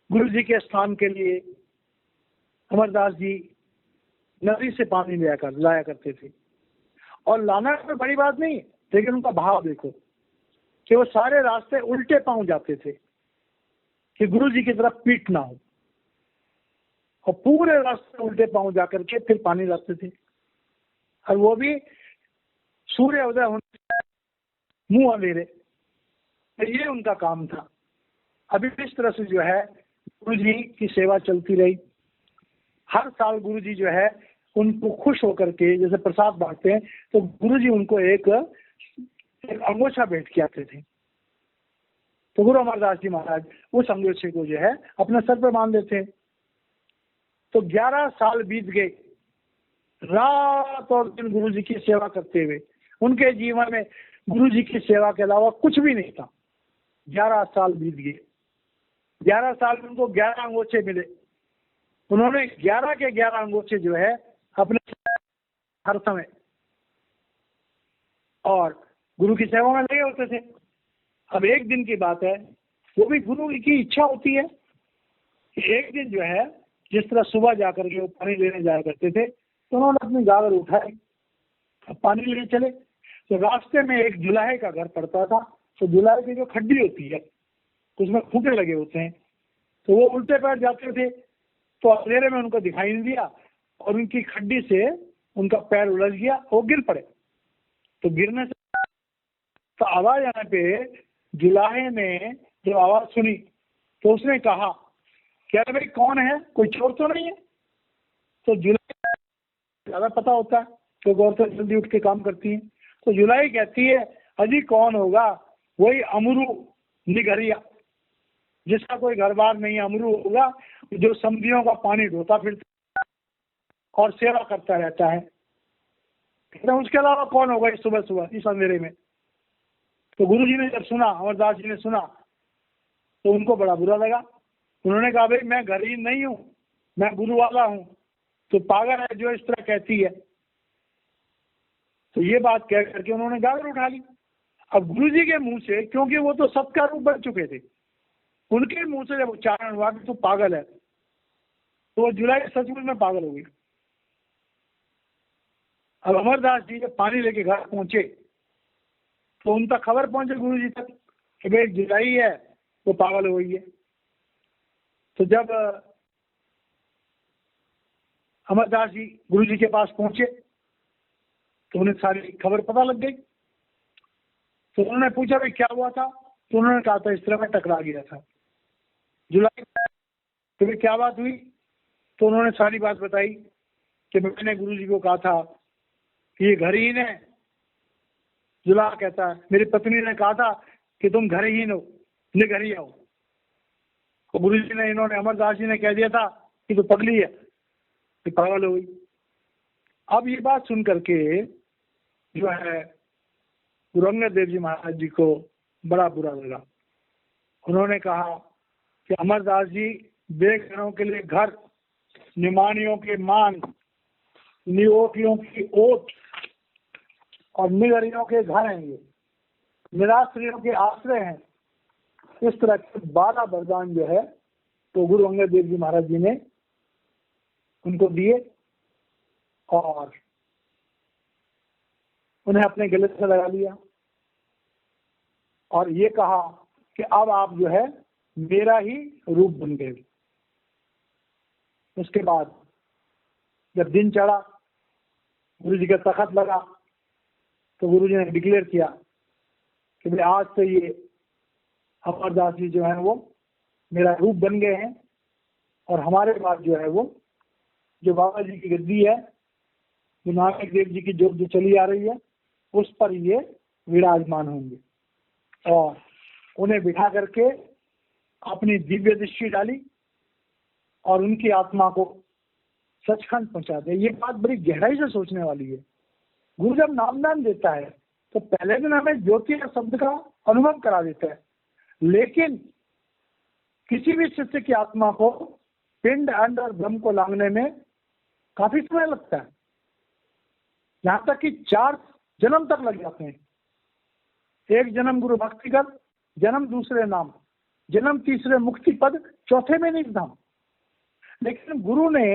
गुरु जी के स्थान के लिए अमरदास जी नदी से पानी लाया करते थे। और लाना कोई बड़ी बात नहीं, लेकिन उनका भाव देखो कि वो सारे रास्ते उल्टे पांव जाते थे कि गुरु जी की तरफ पीठ ना हो, और पूरे रास्ते उल्टे पांव जाकर के फिर पानी लाते थे। और वो भी सूर्य उदय होने मुंह अंधेरे, तो ये उनका काम था। अभी इस तरह से जो है गुरु जी की सेवा चलती रही। हर साल गुरु जी जो है उनको खुश होकर के जैसे प्रसाद बांटते हैं तो गुरु जी उनको एक अंगोछा भेंट किया थे। तो गुरु अमरदास जी महाराज उस अंगोछे को जो है अपने सर पर बांध देते। तो 11 साल बीत गए, रात और दिन गुरु जी की सेवा करते हुए। उनके जीवन में गुरु जी की सेवा के अलावा कुछ भी नहीं था। 11 साल बीत गए। 11 साल में उनको 11 अंगोछे मिले। उन्होंने 11 के 11 अंगोछे जो है अपने हर समय और गुरु की सेवा में लगे होते थे। अब एक दिन की बात है, वो भी गुरु की इच्छा होती है कि एक दिन जो है जिस तरह सुबह जाकर के वो पानी लेने जाया करते थे, तो उन्होंने अपनी गागर उठाई, अब पानी लेने चले। तो रास्ते में एक जुलाहे का घर पड़ता था। तो जुलाहे की जो खड्डी होती है उसमें खूंटे लगे होते हैं, तो वो उल्टे पैर जाते थे। तो अंधेरे में उनको दिखाई नहीं दिया और उनकी खड्डी से उनका पैर उलझ गया, वो गिर पड़े। तो गिरने से तो आवाज आने पे जुलाहे ने जब आवाज सुनी तो उसने कहा क्या भाई कौन है, कोई चोर तो नहीं है। तो जुलाई ज्यादा पता होता है तो गौर से जल्दी उठ के काम करती है। तो जुलाई कहती है अजी कौन होगा, वही अमरू निगरिया, जिसका कोई घर बार नहीं, अमरू होगा जो समधियों का पानी ढोता फिरता और सेवा करता रहता है। उसके अलावा कौन होगा इस सुबह सुबह इस अंधेरे में। तो गुरु जी ने जब सुना, अमरदास जी ने सुना, तो उनको बड़ा बुरा लगा। उन्होंने कहा भाई मैं गरीब नहीं हूँ, मैं गुरु वाला हूँ, तो पागल है जो इस तरह कहती है। तो ये बात कह करके उन्होंने गागर उठा ली। अब गुरु जी के मुंह से, क्योंकि वो तो सबका रूप बन चुके थे, उनके मुंह से जब उच्चारण हुआ कि तू पागल है, तो वो जुलाई सचमुच में पागल हो गई। अब अमरदास जी जब पानी लेके घर पहुंचे तो उन तक खबर पहुंचे गुरु जी तक कि भाई जुलाई है वो पागल हो गई है। तो जब अमरदास जी गुरु जी के पास पहुंचे तो उन्हें सारी खबर पता लग गई। तो उन्होंने पूछा भाई क्या हुआ था। तो उन्होंने कहा था इस तरह में टकरा गया था जुलाई। तो भाई क्या बात हुई। तो उन्होंने सारी बात बताई कि मैंने गुरु जी को कहा था कि ये घरहीन है। जुला कहता है मेरी पत्नी ने कहा था कि तुम घरहीन हो, निगरिया हो। तो गुरु जी ने, इन्होंने, अमरदास जी ने कह दिया था कि तो पगली है, कि पागल हो गई। अब ये बात सुन करके जो है गुरु अंगद देव जी महाराज जी को बड़ा बुरा लगा। उन्होंने कहा कि अमरदास जी बेघरों के लिए घर, निमानियों के मान, नियोटियों की ओट और निगरियों के घर हैं, ये निराश्रियों के आश्रय हैं। इस तरह के 12 वरदान जो है तो गुरु अंगद देव जी महाराज जी ने उनको दिए और उन्हें अपने गले से लगा लिया और ये कहा कि अब आप जो है मेरा ही रूप बन गए। उसके बाद जब दिन चढ़ा, गुरु जी का तखत लगा, तो गुरु जी ने डिक्लेयर किया कि भाई आज से ये अमरदास जी जो है वो मेरा रूप बन गए हैं और हमारे बाद जो है वो जो बाबा जी की गद्दी है, गुरु नानक देव जी की जो चली आ रही है, उस पर ये विराजमान होंगे। और उन्हें बिठा करके अपनी दिव्य दृष्टि डाली और उनकी आत्मा को सचखंड पहुंचा दे। ये बात बड़ी गहराई से सोचने वाली है। गुरु जब नामदान देता है तो पहले दिन हमें ज्योति शब्द का अनुभव करा देता है, लेकिन किसी भी शिष्य की आत्मा को पिंड, अंड और ब्रह्म को लांघने में काफी समय लगता है, यहाँ तक कि 4 जन्म तक लग जाते हैं। एक जन्म गुरु भक्ति कर, जन्म दूसरे नाम, जन्म तीसरे मुक्ति पद, चौथे में निज धाम। लेकिन गुरु ने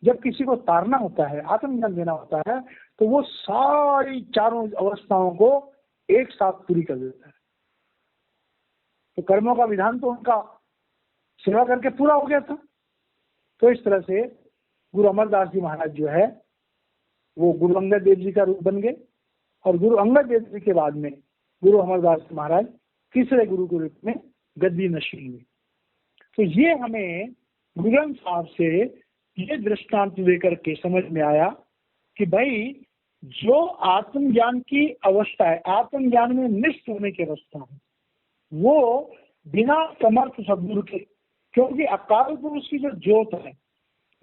जब किसी को तारना होता है, आत्मज्ञान देना होता है, तो वो सारी चारों अवस्थाओं को एक साथ पूरी कर देता है। तो कर्मों का विधान तो उनका सेवा करके पूरा हो गया था। तो इस तरह से गुरु अमरदास जी महाराज जो है वो गुरु अंगद देव जी का रूप बन गए और गुरु अंगद देव जी के बाद में गुरु अमरदास जी महाराज तीसरे गुरु के रूप में गद्दी नशीन हुए। तो ये हमें गुरु ग्रंथ साहब से ये दृष्टांत लेकर के समझ में आया कि भाई जो आत्मज्ञान की अवस्था है, आत्मज्ञान में निष्ठ होने की अवस्था है, वो बिना समर्थ सदगुरु के, क्योंकि अकाल पुरुष की जो ज्योत है,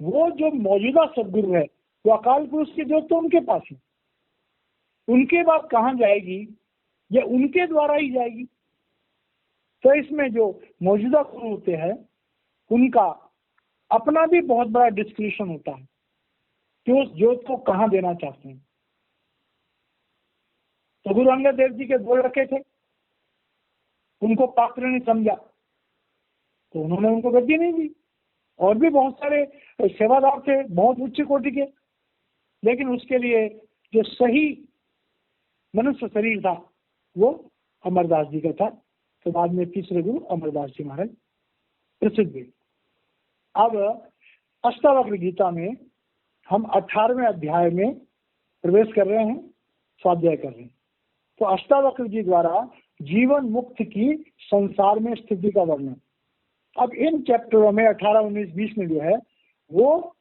वो जो मौजूदा सदगुरु है, वो अकाल पुरुष की ज्योत तो उनके पास है, उनके बाद कहाँ जाएगी, ये उनके द्वारा ही जाएगी। तो इसमें जो मौजूदा गुरु होते हैं उनका अपना भी बहुत बड़ा डिस्क्रिप्शन होता है कि उस ज्योत को कहाँ देना चाहते हैं। तो गुरु अंगद देव जी के 2 लड़के थे, उनको पात्र ने समझा तो उन्होंने उनको गद्दी नहीं दी। और भी बहुत सारे सेवादार थे, बहुत उच्च कोटि के, लेकिन उसके लिए जो सही मनुष्य शरीर था वो अमरदास जी का था। तो बाद में तीसरे गुरु अमरदास जी महाराज प्रसिद्ध हुए। अब अष्टावक्र गीता में हम 18वें अध्याय में प्रवेश कर रहे हैं, स्वाध्याय कर रहे हैं। तो अष्टावक्र जी द्वारा जीवन मुक्त की संसार में स्थिति का वर्णन। अब इन चैप्टरों में 18, 19, 20 में जो है वो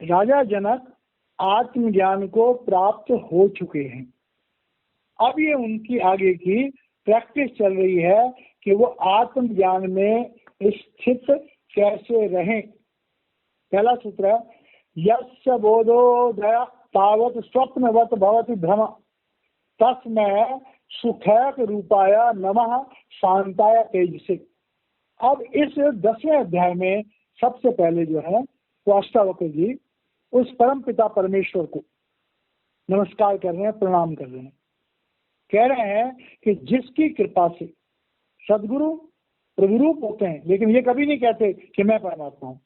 राजा जनक आत्मज्ञान को प्राप्त हो चुके हैं। अब ये उनकी आगे की प्रैक्टिस चल रही है कि वो आत्मज्ञान में स्थित कैसे रहें। पहला सूत्र है यस्य बोधोदय तावत स्वप्नवत भवति भ्रम तस्मै सुखैक रूपाय नमः शांताय तेजसे। अब इस 10वें अध्याय में सबसे पहले जो है वो अष्टावक्र जी उस परम पिता परमेश्वर को नमस्कार कर रहे हैं, प्रणाम कर रहे हैं। कह रहे हैं कि जिसकी कृपा से सदगुरु प्रभुरूप होते हैं, लेकिन ये कभी नहीं कहते कि मैं परमात्मा हूं।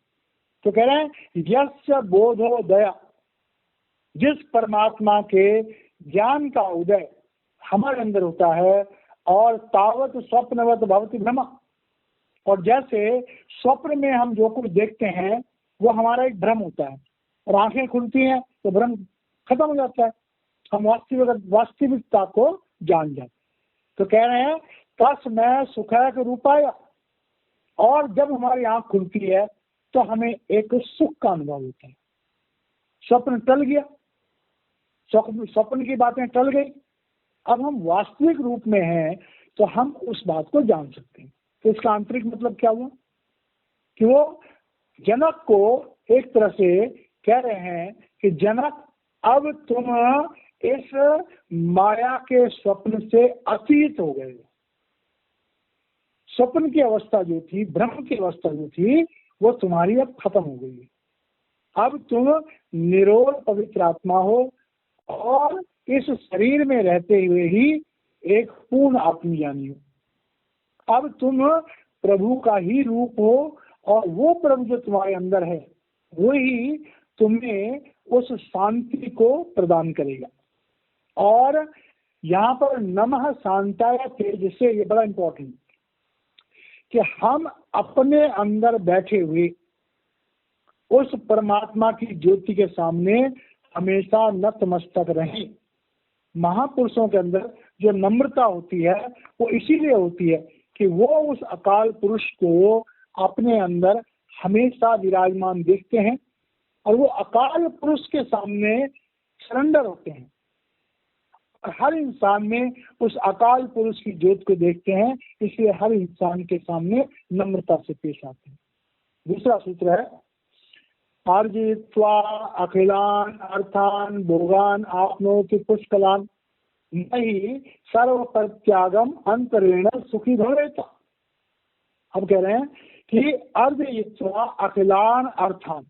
तो कह रहे हैं यस्य बोधोदय, जिस परमात्मा के ज्ञान का उदय हमारे अंदर होता है, और तावत स्वप्नवत भवति भ्रम, और जैसे स्वप्न में हम जो कुछ देखते हैं वो हमारा एक भ्रम होता है, और आंखें खुलती हैं तो भ्रम खत्म हो जाता है, हम वास्तविकता को जान जाते। तो कह रहे हैं तस्मै सुखैक रूपाय, और जब हमारी आंख खुलती है तो हमें एक सुख का अनुभव होता है। स्वप्न टल गया, स्वप्न की बातें टल गई, अब हम वास्तविक रूप में हैं तो हम उस बात को जान सकते हैं। तो इसका आंतरिक मतलब क्या हुआ कि वो जनक को एक तरह से कह रहे हैं कि जनक अब तुम इस माया के स्वप्न से अतीत हो गए। स्वप्न की अवस्था जो थी, भ्रम की अवस्था जो थी, वो तुम्हारी अब खत्म हो गई है। अब तुम निरोध पवित्र आत्मा हो और इस शरीर में रहते हुए ही एक पूर्ण आत्मज्ञानी हो। अब तुम प्रभु का ही रूप हो और वो प्रभु जो तुम्हारे अंदर है वही तुम्हें उस शांति को प्रदान करेगा। और यहाँ पर नमः शांताय तेज से, ये बड़ा इंपॉर्टेंट, कि हम अपने अंदर बैठे हुए उस परमात्मा की ज्योति के सामने हमेशा नतमस्तक रहें। महापुरुषों के अंदर जो नम्रता होती है वो इसीलिए होती है कि वो उस अकाल पुरुष को अपने अंदर हमेशा विराजमान देखते हैं और वो अकाल पुरुष के सामने सरेंडर होते हैं। और हर इंसान में उस अकाल पुरुष की ज्योत को देखते हैं, इसलिए हर इंसान के सामने नम्रता से पेश आते हैं। दूसरा सूत्र है अर्जित्वा अखिलान अर्थान भोगान आपनोति पुष्कलान नहीं सर्व परित्यागम अंतरेण सुखी भवेत। अब कह रहे हैं कि अर्जित्वा अखिलान अर्थान,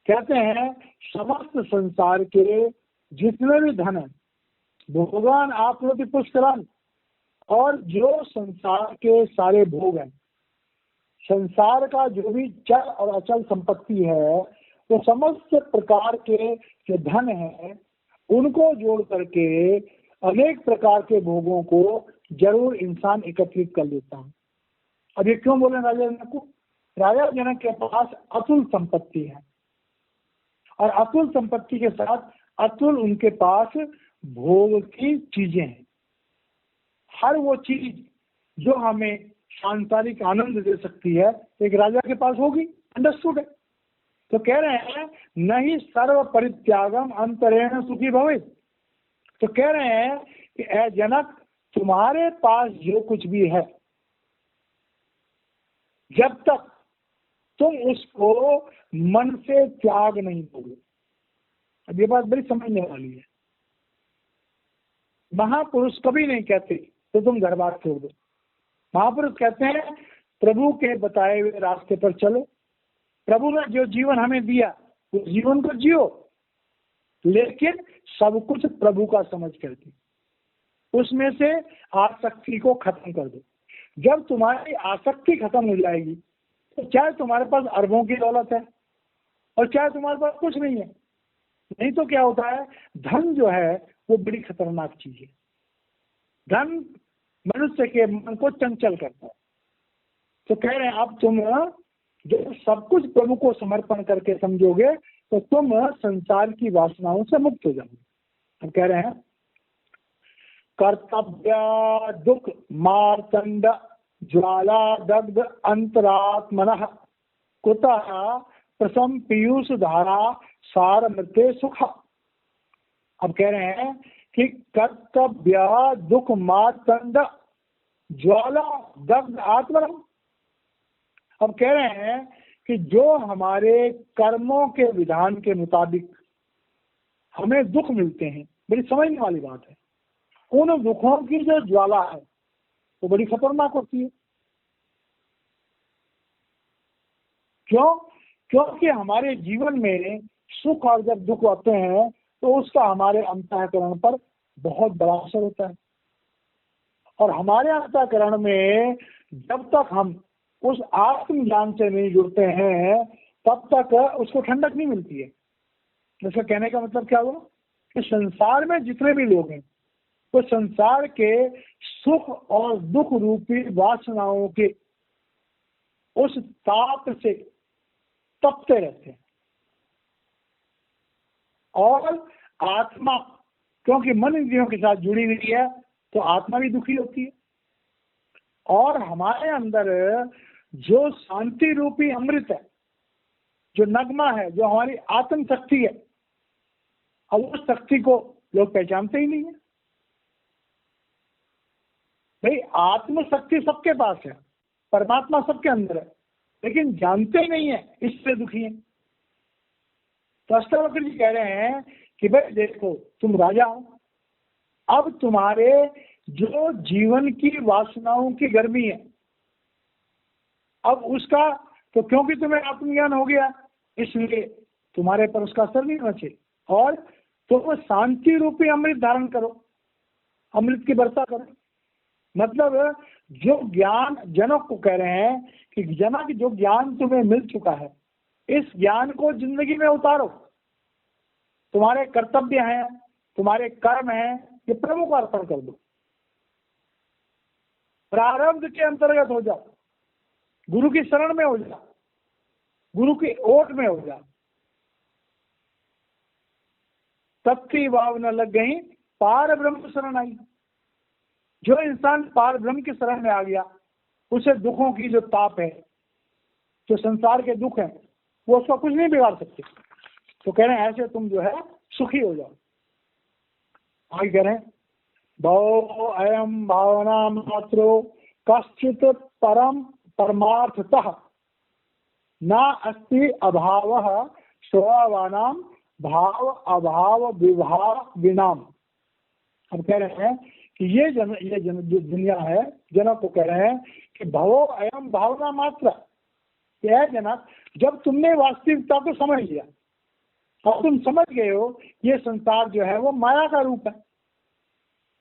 कहते हैं समस्त संसार के जितने भी धन है, भोगान आपनोति पुष्कलान, और जो संसार के सारे भोग हैं, संसार का जो भी चल और अचल संपत्ति है, वो समस्त प्रकार के जो धन है उनको जोड़ करके अनेक प्रकार के भोगों को जरूर इंसान एकत्रित कर लेता है। अब ये क्यों बोले राजा जनक को? राजा जनक के पास अतुल संपत्ति है और अतुल संपत्ति के साथ अतुल उनके पास भोग की चीजें हैं। हर वो चीज जो हमें सांसारिक आनंद दे सकती है एक राजा के पास होगी। अंडरस्टूड है? तो कह रहे हैं नहीं सर्व परित्यागम अंतरेण सुखी भवेत्। तो कह रहे हैं कि ऐ जनक, तुम्हारे पास जो कुछ भी है, जब तक तुम उसको मन से त्याग नहीं दोगे। अब ये बात बड़ी समझने वाली है। महापुरुष कभी नहीं कहते तो तुम घर बार छोड़ दो। महापुरुष कहते हैं प्रभु के बताए हुए रास्ते पर चलो, प्रभु ने जो जीवन हमें दिया उस जीवन को जियो, लेकिन सब कुछ प्रभु का समझ करके उसमें से आसक्ति को खत्म कर दो। जब तुम्हारी आसक्ति खत्म हो जाएगी तो चाहे तुम्हारे पास अरबों की दौलत है और चाहे तुम्हारे पास कुछ नहीं है, नहीं तो क्या होता है, धन जो है वो बड़ी खतरनाक चीज है। धन मनुष्य के मन को चंचल करता है। तो कह रहे हैं अब तुम जब सब कुछ प्रभु को समर्पण करके समझोगे तो तुम संसार की वासनाओं से मुक्त हो जाओगे। हम कह रहे हैं कर्तव्य दुख मार्तंड ज्वाला दग्ध अंतरात्मनः कुतः प्रसम पीयूष धारा सार मृत्य सुख। अब कह रहे हैं कि कर्तव्य दुख मार्तंड ज्वाला दग्ध आत्मनः। अब कह रहे हैं कि जो हमारे कर्मों के विधान के मुताबिक हमें दुख मिलते हैं, बड़ी समझने वाली बात है, उन दुखों की जो ज्वाला है वो बड़ी खतरनाक होती है। क्यों? क्योंकि हमारे जीवन में सुख और जब दुख आते हैं तो उसका हमारे अंतःकरण पर बहुत बड़ा असर होता है। और हमारे अंतःकरण में जब तक हम उस आत्मज्ञान से नहीं जुड़ते हैं तब तक उसको ठंडक नहीं मिलती है। इसका कहने का मतलब क्या हुआ कि संसार में जितने भी लोग हैं वो संसार के सुख और दुख रूपी वासनाओं के उस ताप से तपते रहते हैं। और आत्मा क्योंकि मन इंद्रियों के साथ जुड़ी हुई है तो आत्मा भी दुखी होती है। और हमारे अंदर जो शांति रूपी अमृत है, जो नगमा है, जो हमारी आत्म शक्ति है, अब उस शक्ति को लोग पहचानते ही नहीं है। भाई आत्म शक्ति सबके पास है, परमात्मा सबके अंदर है, लेकिन जानते ही नहीं है, इससे दुखी है। तो अष्टावक्र जी कह रहे हैं कि भाई देखो तुम राजा हो, अब तुम्हारे जो जीवन की वासनाओं की गर्मी है, अब उसका तो क्योंकि तुम्हें आत्मज्ञान हो गया इसलिए तुम्हारे पर उसका असर नहीं होना चाहिए, और तुम शांति रूपी अमृत धारण करो, अमृत की वर्षा करो। मतलब जो ज्ञान, जनक को कह रहे हैं कि जनक जो ज्ञान तुम्हें मिल चुका है, इस ज्ञान को जिंदगी में उतारो। तुम्हारे कर्तव्य हैं, तुम्हारे कर्म हैं, ये प्रभु को अर्पण कर दो, प्रारब्ध के अंतर्गत हो जाओ, गुरु की शरण में हो जाओ, गुरु की ओट में हो जाओ। तब की वाव न लग गई पार ब्रह्म शरण आई। जो इंसान पार ब्रह्म की शरण में आ गया, उसे दुखों की जो ताप है, जो संसार के दुख हैं, वो उसका कुछ नहीं बिगाड़ सकते। तो कह रहे हैं ऐसे तुम जो है सुखी हो जाओ। आगे कह रहे हैं भव अयम भावना मात्रो कश्चित परम परमार्थतः न अस्ति अभावः स्वभावानाम भाव अभाव विभाव विनाम। हम कह रहे हैं कि ये जन जो दुनिया है, जनक को कह रहे हैं कि भवो अयम भावना मात्र। यह जनक, जब तुमने वास्तविकता को समझ लिया और तुम समझ गए हो ये संसार जो है वो माया का रूप है।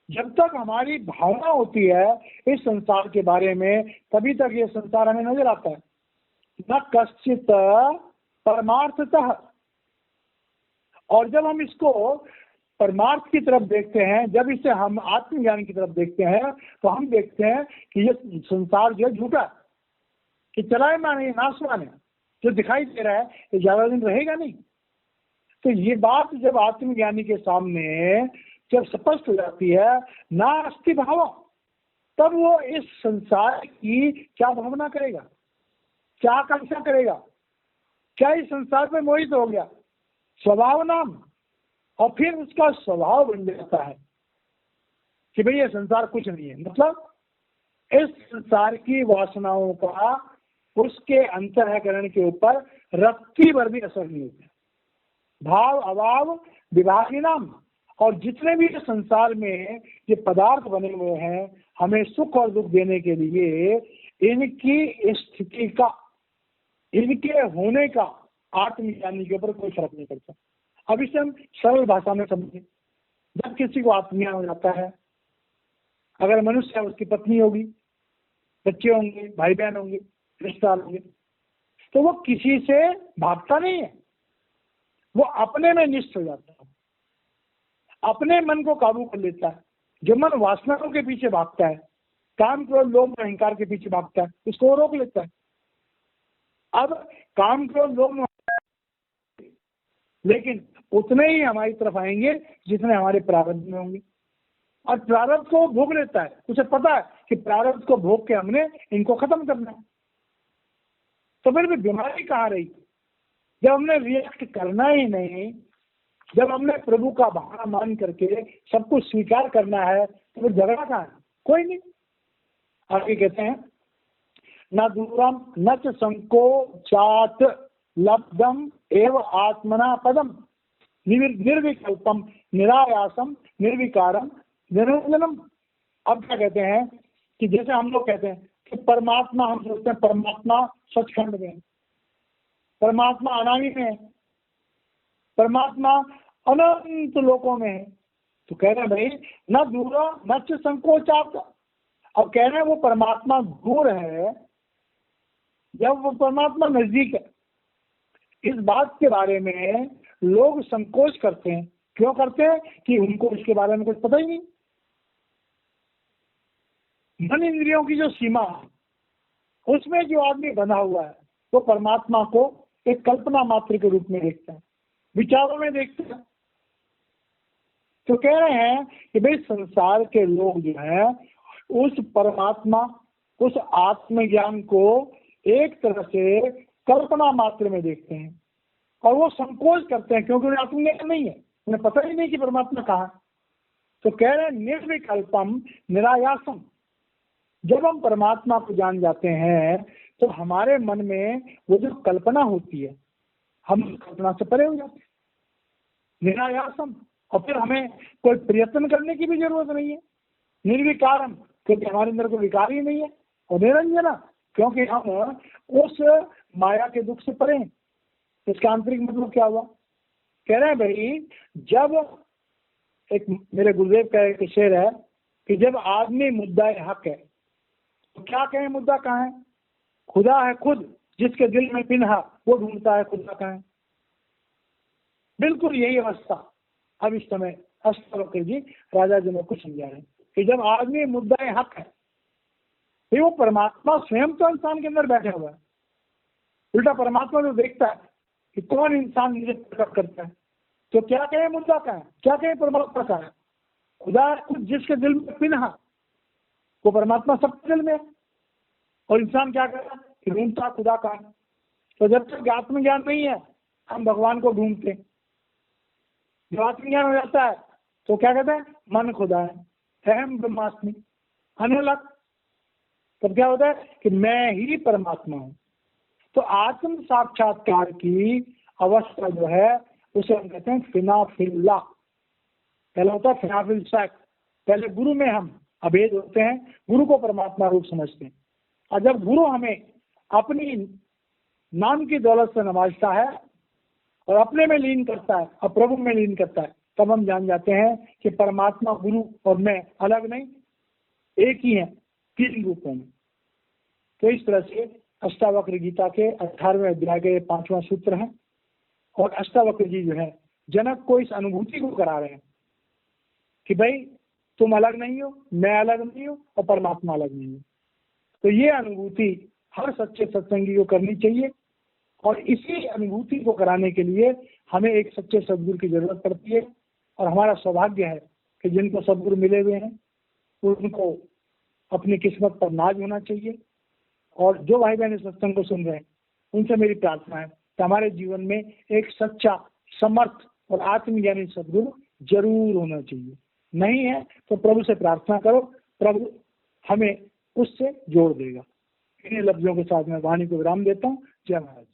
जब तक हमारी भावना होती है इस संसार के बारे में, तभी तक ये संसार हमें नजर आता है। न कश्चित परमार्थतः, और जब हम इसको परमार्थ की तरफ देखते हैं, जब इसे हम आत्मज्ञान की तरफ देखते हैं, तो हम देखते हैं कि ये संसार जो है झूठा, कि चलायमान है, नाशवान है। जो दिखाई दे रहा है ये ज्यादा दिन रहेगा नहीं। तो ये बात जब आत्मज्ञानी के सामने जब स्पष्ट हो जाती है, ना अस्ति भाव, तब वो इस संसार की क्या भावना करेगा, क्या आकांक्षा करेगा, क्या इस संसार में मोहित हो गया, स्वभाव नाम, और फिर उसका स्वभाव बन जाता है कि भाई ये संसार कुछ नहीं है। मतलब इस संसार की वासनाओं का उसके अंतःकरण के ऊपर रत्ती भर भी असर नहीं होता। भाव अभाव विभागी नाम, और जितने भी संसार में ये पदार्थ बने हुए हैं हमें सुख और दुख देने के लिए, इनकी स्थिति का, इनके होने का आत्मज्ञानी के ऊपर कोई फर्क नहीं पड़ता। अब इसे हम सरल भाषा में समझें। जब किसी को आत्मज्ञान हो जाता है, अगर मनुष्य है, उसकी पत्नी होगी, बच्चे होंगे, भाई बहन होंगे, रिश्तेदार होंगे, तो वो किसी से भागता नहीं है, वो अपने में निष्ठ हो जाता है, अपने मन को काबू कर लेता है। जो मन वासनाओं के पीछे भागता है, काम क्रोध लोभ अहंकार के पीछे भागता है, उसको वो रोक लेता है। अब काम क्रोध लोभ, लेकिन उतने ही हमारी तरफ आएंगे जितने हमारे प्रारब्ध में होंगे, और प्रारब्ध को भोग लेता है। उसे पता है कि प्रारब्ध को भोग के हमने इनको खत्म करना है। तो फिर भी बीमारी कहाँ रही? जब हमने रिएक्ट करना ही नहीं, जब हमने प्रभु का बहाना मान करके सब कुछ स्वीकार करना है, तो फिर झगड़ा कहाँ है? कोई नहीं। आगे कहते हैं न दूरम न च संकोचात लब्धम एव आत्मना पदम निर्विकल्पम निरायासम निर्विकारम निरंजनम। अब क्या कहते हैं कि जैसे हम लोग कहते हैं कि परमात्मा, हम सोचते हैं परमात्मा सचखंड में है, परमात्मा अनादि में है, परमात्मा अनंत लोकों में है। तो कह रहे हैं भाई न दूर न च संकोचात। अब कह रहे हैं वो परमात्मा दूर है जब वो परमात्मा नजदीक है। इस बात के बारे में लोग संकोच करते हैं। क्यों करते हैं? कि उनको इसके बारे में कुछ पता ही नहीं। मन इंद्रियों की जो सीमा है, उसमें जो आदमी बना हुआ है, वो परमात्मा को एक कल्पना मात्र के रूप में देखता है, विचारों में देखता है। तो कह रहे हैं कि भाई संसार के लोग जो है उस परमात्मा, उस आत्मज्ञान को एक तरह से कल्पना मात्र में देखते हैं, और वो संकोच करते हैं क्योंकि उन्हें आत्मज्ञान नहीं है, उन्हें पता ही नहीं कि परमात्मा कहाँ है। तो कह रहे हैं निर्विकल्पम निरायासम। जब हम परमात्मा को जान जाते हैं तो हमारे मन में वो जो कल्पना होती है, हम कल्पना से परे हो जाते हैं। निरायासम, और फिर हमें कोई प्रयत्न करने की भी जरूरत नहीं है। निर्विकारम, क्योंकि हमारे अंदर कोई विकार ही नहीं है। और निरंजना, क्योंकि हम उस माया के दुख से परे हैं। इसका आंतरिक मतलब क्या हुआ? कह रहे हैं भाई, जब एक मेरे गुरुदेव का एक शेर है कि जब आदमी मुद्दा हक है, तो क्या कहें मुद्दा कहाँ है? खुदा है खुद, जिसके दिल में पिन्हा, वो ढूंढता है खुदा कहाँ है। बिल्कुल यही अवस्था अब इस समय अष्टावक्र जी राजा जनक को समझा रहे हैं कि जब आदमी मुद्दा हक है, फिर वो परमात्मा स्वयं तो इंसान के अंदर बैठा हुआ है। उल्टा परमात्मा जो देखता है कि कौन इंसान मुझे प्रकट करता है, तो क्या कहे मुद्दा का है, क्या कहे परमात्मा का है? खुदा खुद जिसके दिल में पिन्हा, वो परमात्मा सबके दिल में है। और इंसान क्या कर रहा है कि ढूंढता खुदा का है। तो जब तक आत्मज्ञान नहीं है, हम भगवान को ढूंढते हैं। जब आत्मज्ञान हो जाता है तो क्या कहते हैं? मन खुदा है, अहम ब्रह्मास्मि, अलग। तब क्या होता है कि मैं ही परमात्मा हूँ। तो आत्म साक्षात्कार की अवस्था जो है उसे हम कहते हैं फिनाफिल्ला। पहला होता है फिनाफिल सैक। पहले गुरु में हम अभेद होते हैं, गुरु को परमात्मा रूप समझते हैं। और जब गुरु हमें अपनी नाम की दौलत से नवाजता है और अपने में लीन करता है और प्रभु में लीन करता है, तब हम जान जाते हैं कि परमात्मा, गुरु और मैं अलग नहीं, एक ही है, तीन रूपों में। तो इस तरह से अष्टावक्र गीता के 18वें अध्याय के 5वां सूत्र है। और अष्टावक्र जी जो है जनक को इस अनुभूति को करा रहे हैं कि भाई तुम अलग नहीं हो, मैं अलग नहीं हूं और परमात्मा अलग नहीं हो। तो ये अनुभूति हर सच्चे सत्संगी को करनी चाहिए। और इसी अनुभूति को कराने के लिए हमें एक सच्चे सदगुरु की जरूरत पड़ती है। और हमारा सौभाग्य है कि जिनको सदगुरु मिले हुए हैं उनको अपनी किस्मत पर नाज होना चाहिए। और जो भाई बहन सत्संग को सुन रहे हैं उनसे मेरी प्रार्थना है कि हमारे जीवन में एक सच्चा, समर्थ और आत्मज्ञानी सदगुरु जरूर होना चाहिए। नहीं है तो प्रभु से प्रार्थना करो, प्रभु हमें उससे जोड़ देगा। इन लफ्जों के साथ मैं वाणी को विराम देता हूँ। जय महाराज।